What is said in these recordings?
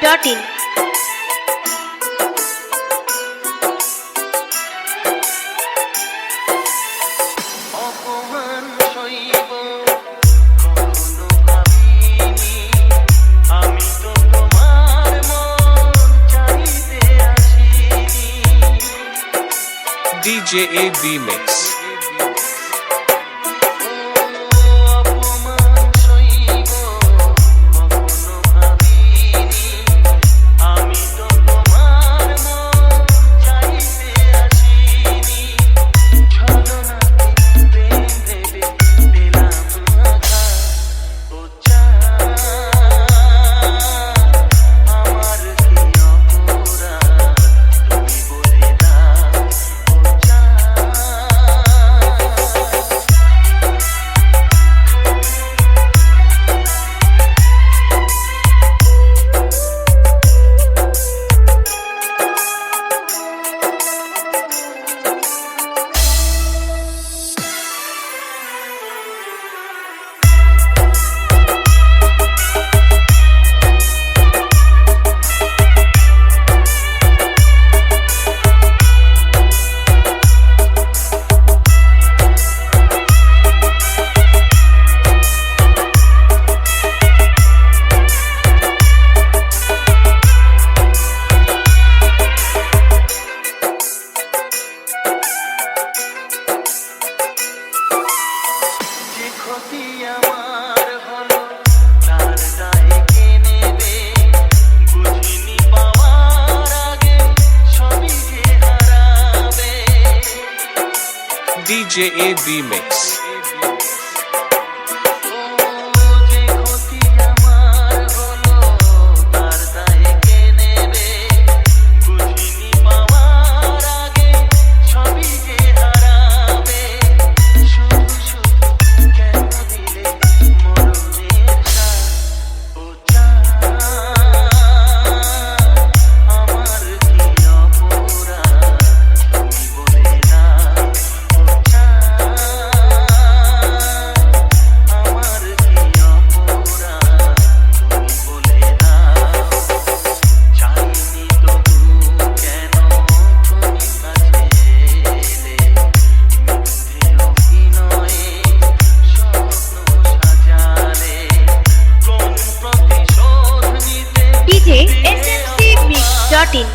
djabmix.in. DJ AB Mix. DJ AB Mix. djsmcmix.in.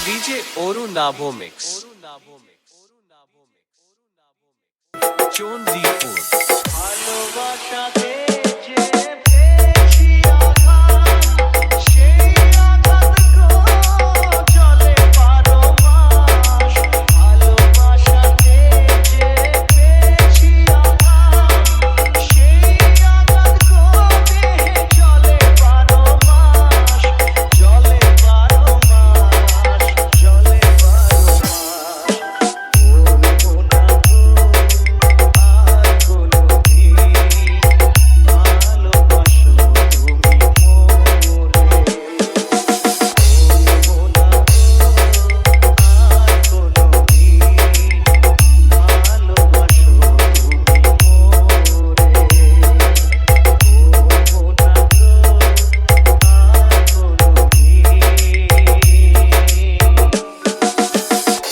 DJ Oru Navo Mix. Chondipur.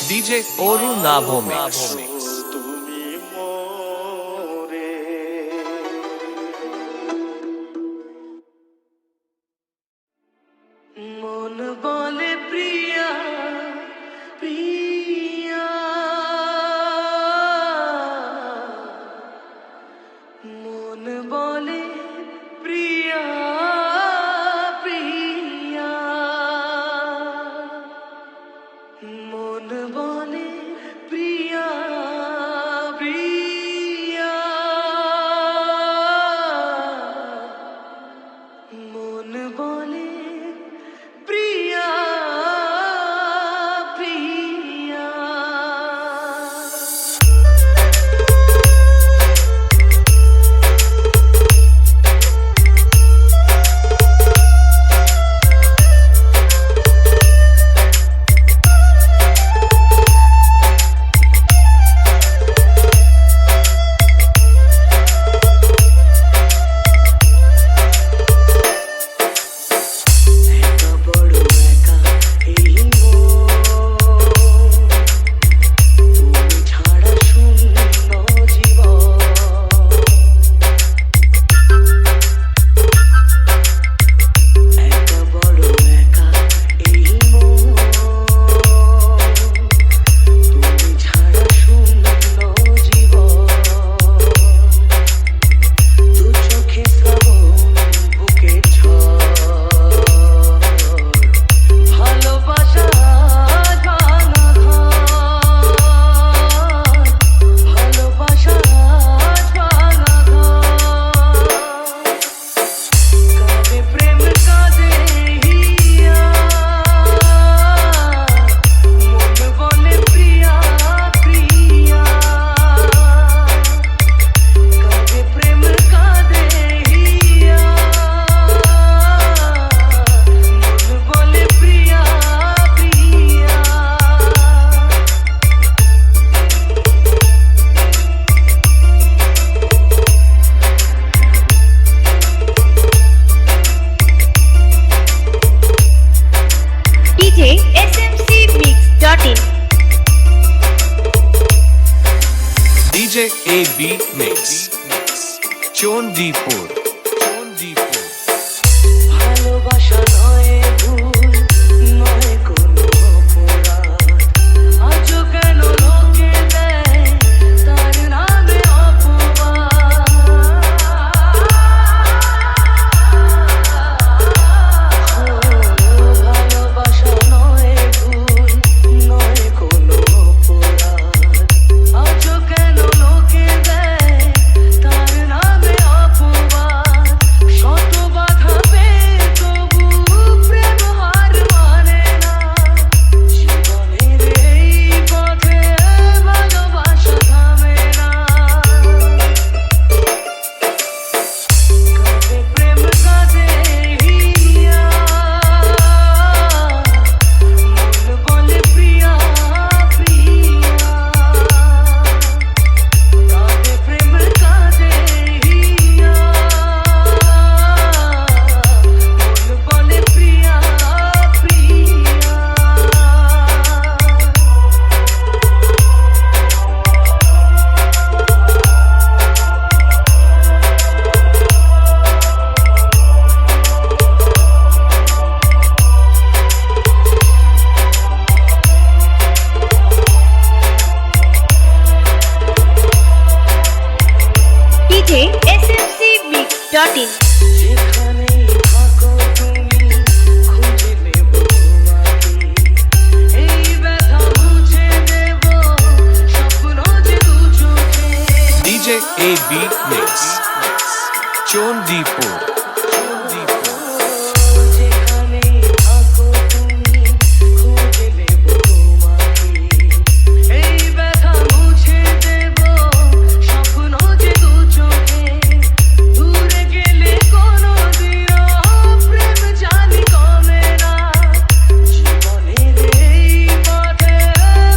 DJ Oru Navo Mix. মন বলে প্রিয়া প্রিয়া, মন বলে প্রিয়া প্রিয়া, মন বলে প্রিয়া প্রিয়া। DJ smcmix.in DJ AB Mix Chandipur ভালোবাসা নয় ভুল নয় কোনো অপরাধ আজও কেন লোকে দেয় তার নামে ভালোবাসা নয় ভুল নয় কোনো অপরাধ আজও কেন লোকে দেয় তার নামে অপবাদ শত বাধা পেয়ে তবু প্রেম হার মানে না জীবনের এই পথে ভালোবাসা থামে না কাঁদে প্রেম কাঁদে হিয়া মন বলে প্রিয়া প্রিয়া কাঁদে প্রেম কাঁদে হিয়া মন বলে প্রিয়া প্রিয়া DJ smcmix.in যেখানেই থাকো তুমি খুঁজে নেব তোমাকে এই ব্যথা মুছে দেব স্বপ্ন যে দু চোখে DJ AB Mix চণ্ডীপুর যেখানেই থাকো তুমি খুঁজে নেব তোমাকে এই ব্যথা মুছে দেব স্বপ্ন যে দু চোখে দূরে গেলে কোনোদিনও প্রেম জানি কমে না জীবনের এই পথে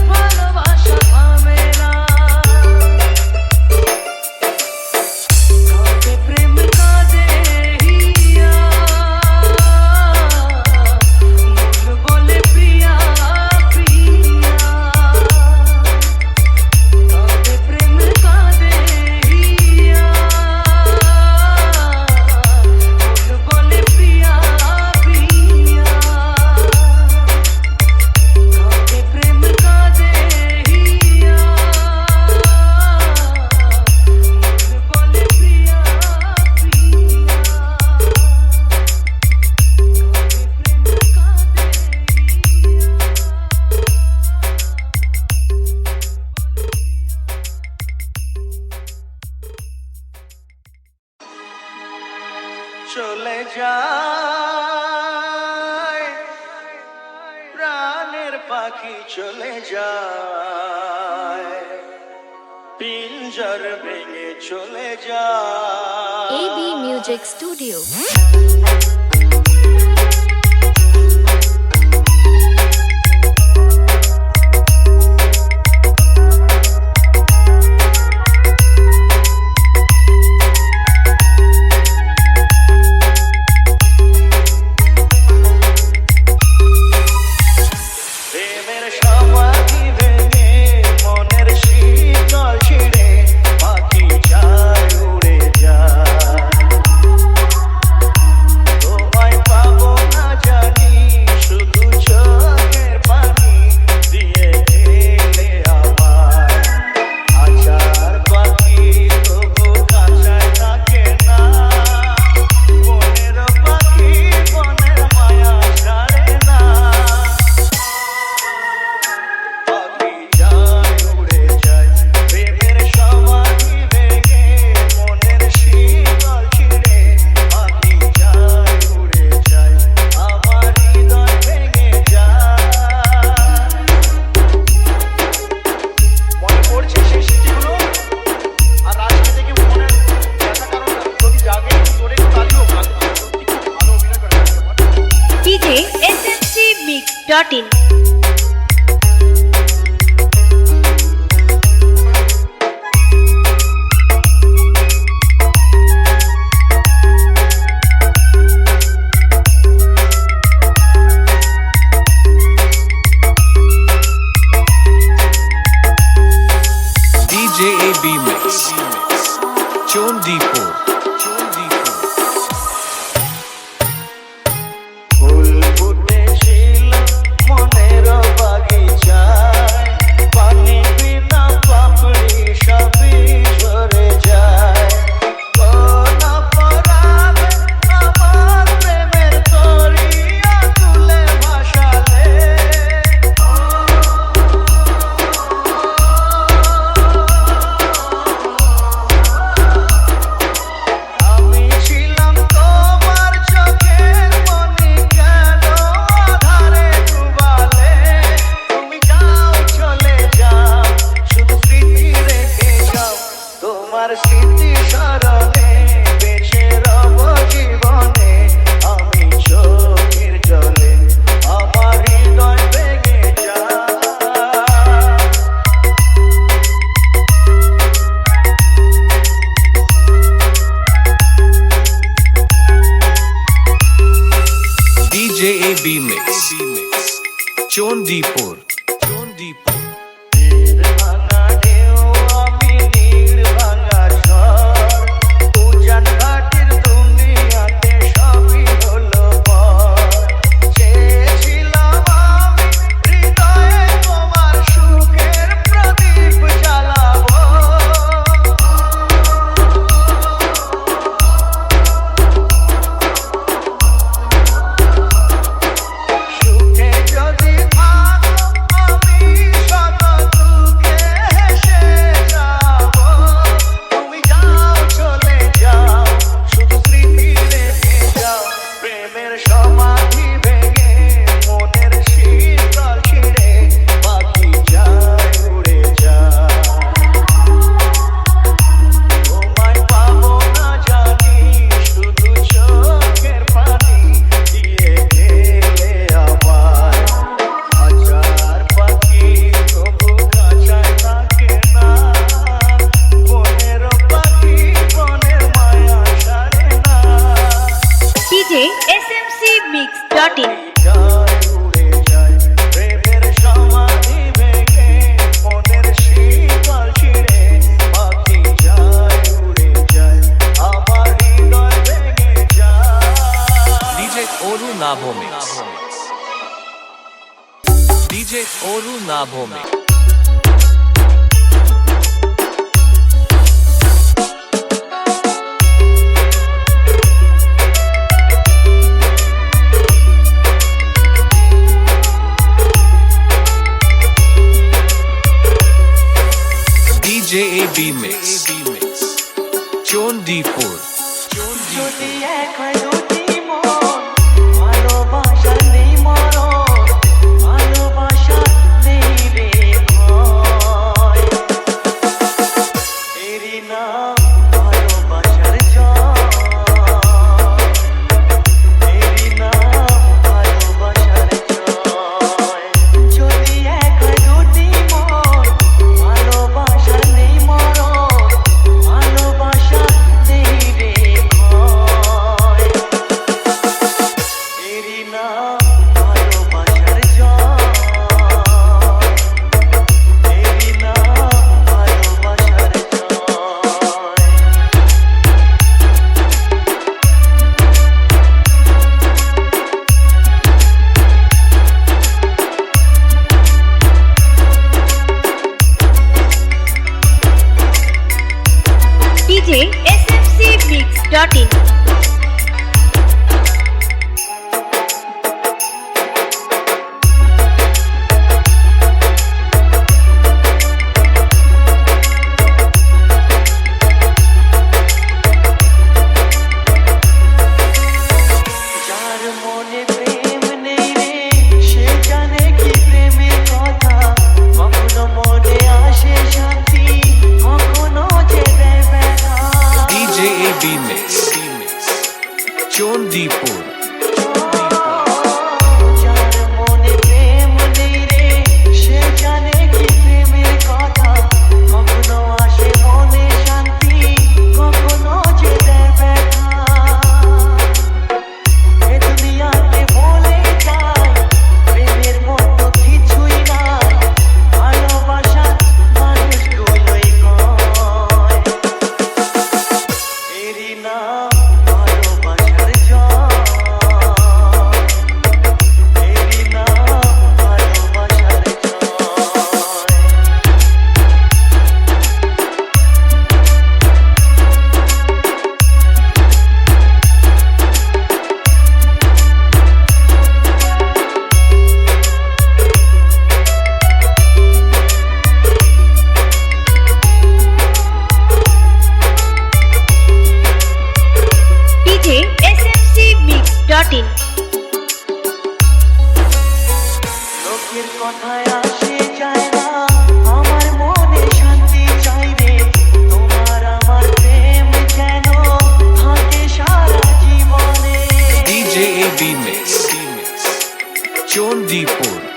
ভালোবাসা থামে না কাঁদে প্রেম কাঁদে হিয়া মন বলে প্রিয়া প্রিয়া কাঁদে প্রেম কাঁদে হিয়া মন বলে প্রিয়া প্রিয়া কাঁদে প্রেম কাঁদে হিয়া মন বলে প্রিয়া চলে যায় প্রাণের পাখি চলে যায় পিঞ্জর ভেঙে চলে যায় AB Music Studio. প্রেমের সমাধি ভেঙে মনের শীতল ছিঁড়ে পাখি যায় উড়ে যায় তোমায় পাবো না জানি শুধু চোখের পানি দিয়ে গেলে আমার আচার পাখি তবু কাঁচায় থাকে না বনের পাখি বনের মায়া ছাড়ে না পাখি যায় উড়ে যায় প্রেমের সমাধি ভেঙে মনের শীতল ছিঁড়ে পাখি যায় উড়ে যায় আমার হৃদয় ভেঙে যায় মনে পড়ছে সেই স্মৃতিগুলো আর আজকে থেকে মনের ব্যথা কারণ যদি জাগে তোরে তালিও সত্যি খুব ভালো অভিনয় করে DJ smcmix.in DJ AB Mix. Chondipur. নীড় ভাঙা ঢেউ আমি নীড় ভাঙা ঝড় উজান ভাটির দুনিয়াতে সবই হলো পর চেয়েছিলাম আমি হৃদয়ে তোমার সুখের প্রদীপ জ্বালাবো সুখে যদি থাকো আমি শত দুঃখে হেসে যাব তুমি যাও চলে যাও শুধু স্মৃতি রেখে যাও প্রেমের সমাধি ভেঙে মনের শীতল ছিঁড়ে পাখি যায় উড়ে যায় তোমায় পাবো না জানি শুধু চোখের পানি দিয়ে গেলে আবার হাজার পাখি তবু কাছায় থাকে না বনের পাখি বনের মায়া ছাড়ে না DJ smcmix.in যায় উড়ে যায় প্রেমের সমাধি ভেঙে মনের শীতল ছিঁড়ে পাখি যায় উড়ে যায় আমার হৃদয় ভেঙে যায় DJ Oru Navo Mix. DJ Oru Navo Mix. DJ AB Mix. Chondipur. যদি এক দুটি মন ভালোবাসা নেই মরণ ভালোবাসা নেই রে ভয় এরই নাম ভালোবাসার জয় এরই নাম ভালোবাসার জয় যদি এক দুটি মন ভালোবাসা নেই মরণ ভালোবাসা নেই রে ভয় এরই নাম ভালোবাসার জয় এরই নাম ভালোবাসার জয় DJ smcmix.in যার মনে প্রেম নেই রে সে জানে কি প্রেমের কথা কখনো মনে আসে শান্তি কখনো যে দেয় ব্যথা DJ AB Mix. Chondipur. যার মনে প্রেম নেই রে সে জানে কি প্রেমের কথা কখনো আসে মনে শান্তি কখনো যে দেয় ব্যথা এ দুনিয়াতে বলে যায় প্রেমের মতো কিছুই নাই ভালোবাসা মানুষগুলোই কয় এরই নাম ভালোবাসার জয় এরই নাম ভালোবাসার জয় DJ smcmix.in লোকের কথায় আসে যায় না আমার মনে শান্তি চাই রে তোমার আমার প্রেম যেন থাকে সারা জীবনে DJ AB Mix. Chondipur.